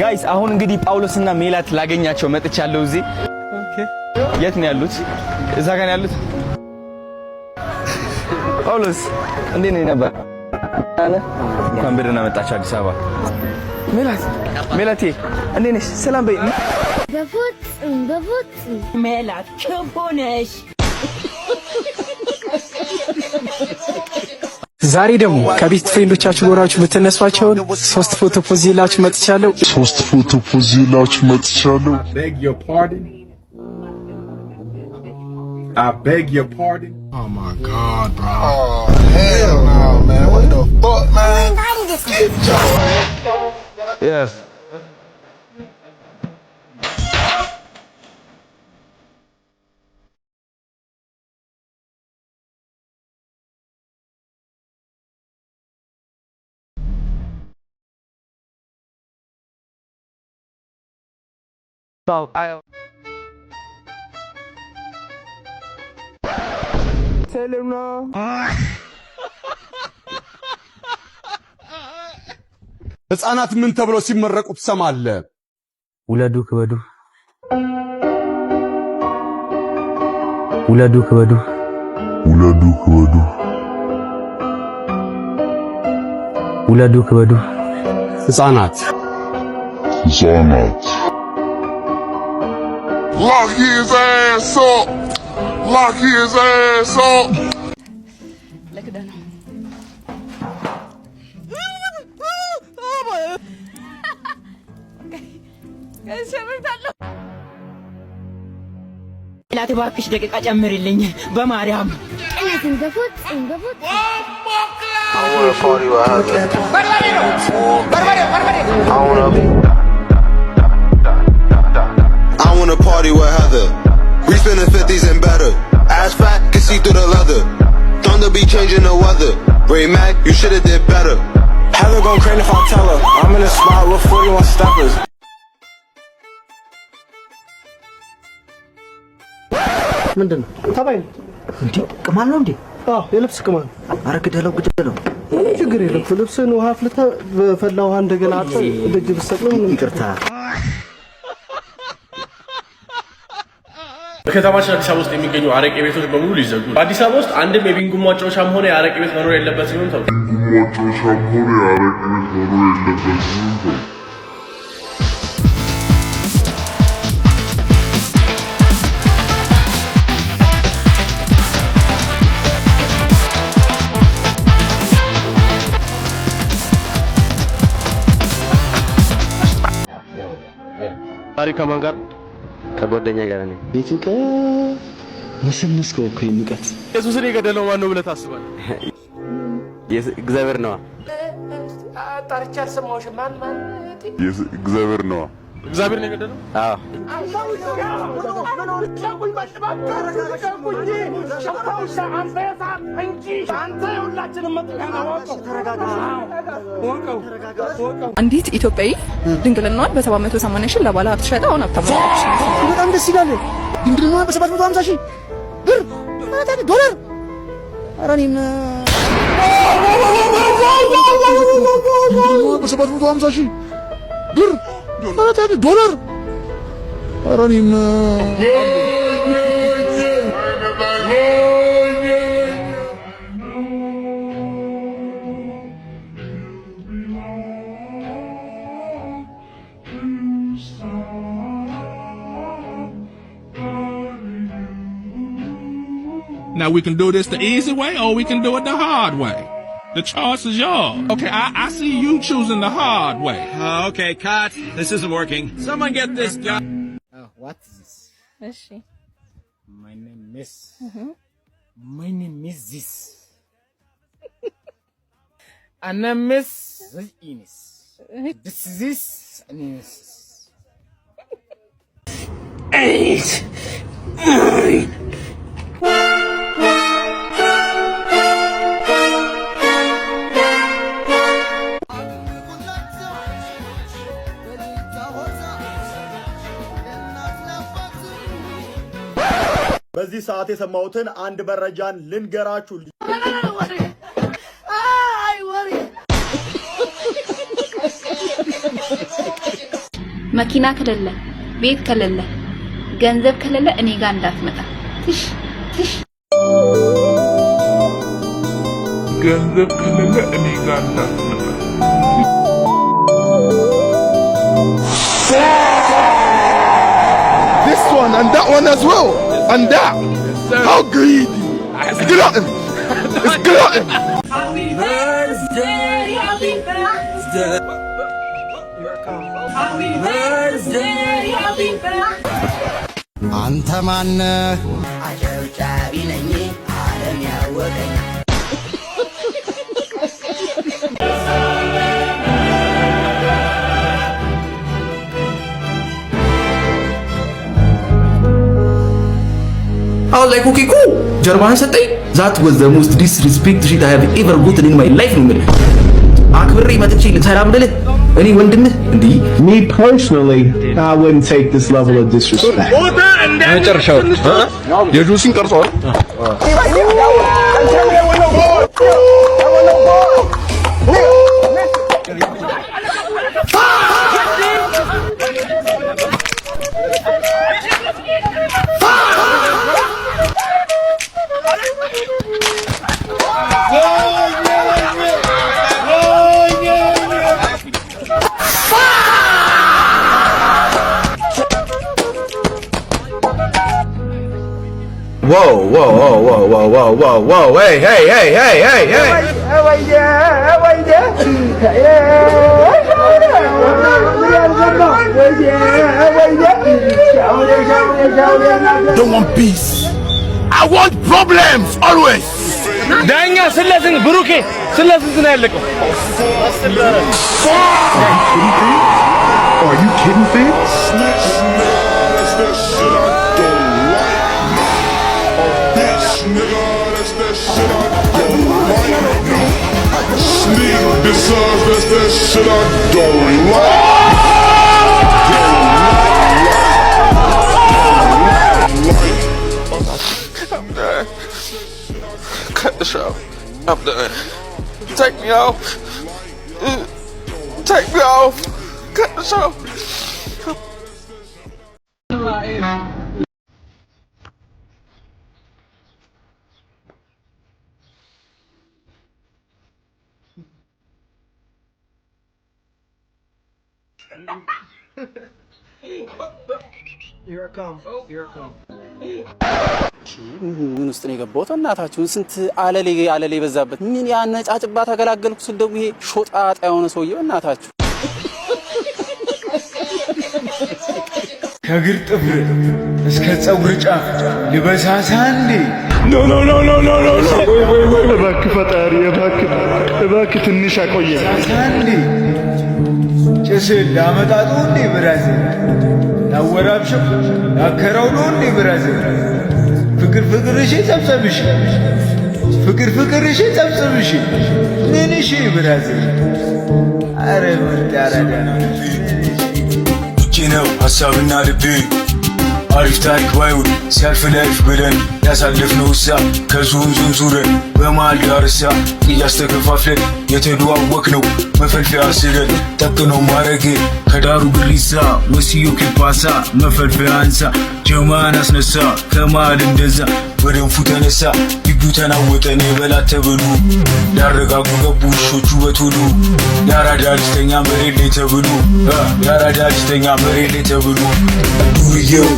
ጋይስ አሁን እንግዲህ ጳውሎስና ሜላት ላገኛቸው መጥቻለሁ እዚህ ኦኬ የት ነው ያሉት እዛ ጋር ነው ያሉት ጳውሎስ እንዴት ነው ነበር አለ እንኳን በደህና መጣችሁ አዲስ አበባ ሜላቴ እንዴት ነሽ ሰላም በይ በፉት ሜላት ክፉ ነሽ ዛሬ ደግሞ ከቤት ፍሬንዶቻችሁ ጎራችሁ ብትነሷቸው 3 ፎቶ ፖዝ ይላችሁ መጥቻለሁ I beg your pardon. Oh my God, bro. Oh hell no, man. What the fuck, man? Yes. ህፃናት ምን ተብሎ ሲመረቁ ትሰማለህ? ውለዱ ክበዱ ውለዱ ክበዱ ውለዱ ክበዱ ውለዱ ክበዱ ህፃናት Lock his ass up. Lock his ass up. Look at that. ላቲ ባክሽ ደቂቃ ጨምሪልኝ በማርያም እነዚህ በፉት I wanna party with her. I wanna party with Heather. We spinning 50s and better. Ass fat, can see through the leather. Thunder be changing the weather. Ray Mac, you shoulda did better. Heather gon' crazy if I tell her. I'm in a spot with 41 steppers. ምንድን ነው ታባይ እንዴ ቅማል ነው እንዴ አዎ የልብስ ቅማል አረ ግደለው ችግር የለም ልብስን ውሃ አፍልታ በፈላ ውሃ እንደገና አጥቶ ደጅ ብትሰቅለው ይቅርታ በከተማችን አዲስ አበባ ውስጥ የሚገኙ አረቄ ቤቶች በሙሉ ሊዘጉ አዲስ አበባ ውስጥ አንድም የቢንጎ ማጫወቻም ሆነ የአረቄ ቤት መኖር የለበት ሲሆን ተው ታሪክ ከማን ጋር ከጓደኛ ጋር ነኝ ቤቱን መስመስከው እኮ ይንቀት ኢየሱስን የገደለው ማን ነው ብለህ ታስባለህ? እግዚአብሔር ነው አጣርቻ ሰማውሽ ማን እግዚአብሔር ነው እግዚአብሔር ነው የገደለው? አዎ አንዲት ኢትዮጵያዊ ድንግልናዋን በ780 ሺህ ለባለ ሀብት ሸጣ አሁን ሀብታም ሆናለች። በጣም ደስ ይላል። ድንግልናዋን በ750 ሺህ ብር ዶላር ኧረ እኔም በ750 ሺህ ብር ዶላር ኧረ እኔም Now we can do this the easy way or we can do it the hard way. The choice is yours. Okay, I see you choosing the hard way. Okay, cut. This isn't working. Someone get this guy. Oh, what is this? እሺ My name is My name is this. And I miss Ines. This is this Ines. 8 9 በዚህ ሰዓት የሰማሁትን አንድ መረጃን ልንገራችሁ። መኪና ከሌለ ቤት ከሌለ ገንዘብ ከሌለ እኔ ጋር እንዳትመጣ ትሽ ትሽ ገንዘብ ከሌለ እኔ ጋር እንዳትመጣ This one and that one as well. And that. How greedy. It's glutton. It's glutton. Happy birthday, happy birthday. Happy birthday, happy birthday. አንተ ማነህ? አጨብጫቢ ነኝ ዓለም ያወቀኝ I was like, okay, cool. Jarban ሰጠኝ. That was the most disrespect shit I have ever gotten in my life. ነው ማለት አክብሬ መጥቼ ሰላም ልልህ እኔ ወንድምህ እንዴ? Me personally, I wouldn't take this level of disrespect. መጨረሻው የጁሲን ቀርጿል። Whoa, whoa, whoa, whoa, whoa, whoa, whoa, whoa, hey, hey, hey, hey, hey, hey. Don't want peace. I want problems always. ዳኛ ስለስን ብሩኬ ስለስን ነው ያለቀው Are you kidding me? That's that shit I don't like. I'm done. Cut the show. I'm done. Take me off. Take me off. Cut the show. Here I come. Here I come. ምን ውስጥ ነው የገባሁት? እናታችሁን ስንት አለሌ በዛበት ምን ያነጫጭባ ተገላገልኩ ስል ደግሞ ይሄ ሾጣጣ የሆነ ሰውዬው እናታችሁ ከግር ጥፍር እስከ ፀጉር ጫፍ ልበሳሳ እንዴ? ኖ ኖ ኖ ኖ ኖ ኖ እባክህ ፈጣሪ እባክህ ትንሽ አቆየኝ። እንዴ ጭስ ላመጣጡ እንዴ ብራዚል ላወራብሽው ላከራው ነው እንዴ ብራዚል ፍቅር እሺ ጸብጸብሽ ፍቅር እሺ ጸብጸብሽ ምን እሺ ብራዚል አረ ወዳራዳ ነው ሐሳብና ልቤ አሪፍ ታሪክ ባይውል ሲያልፍ ላይፍ ብለን ያሳለፍነው እሳ ከዞን ዙረን በመሃል ዳርሳ እያስተከፋፍለን የተደዋወቅነው መፈልፈያ ስለን ጠቅነው ማረግ ከዳሩ ግሪሳ ወሲዮ ኪፓሳ መፈልፈያ አንሳ ጀማን አስነሳ ከመሃል እንደዛ በደንፉ ተነሳ ግቢው ተናወጠን የበላት ተብሉ ያረጋጉ ገቡ ሾቹ በቶሎ ያራዳ ልጅተኛ መሬት ላይ ተብሉ ያራዳ ልጅተኛ መሬት ላይ ተብሉ ዱርዬው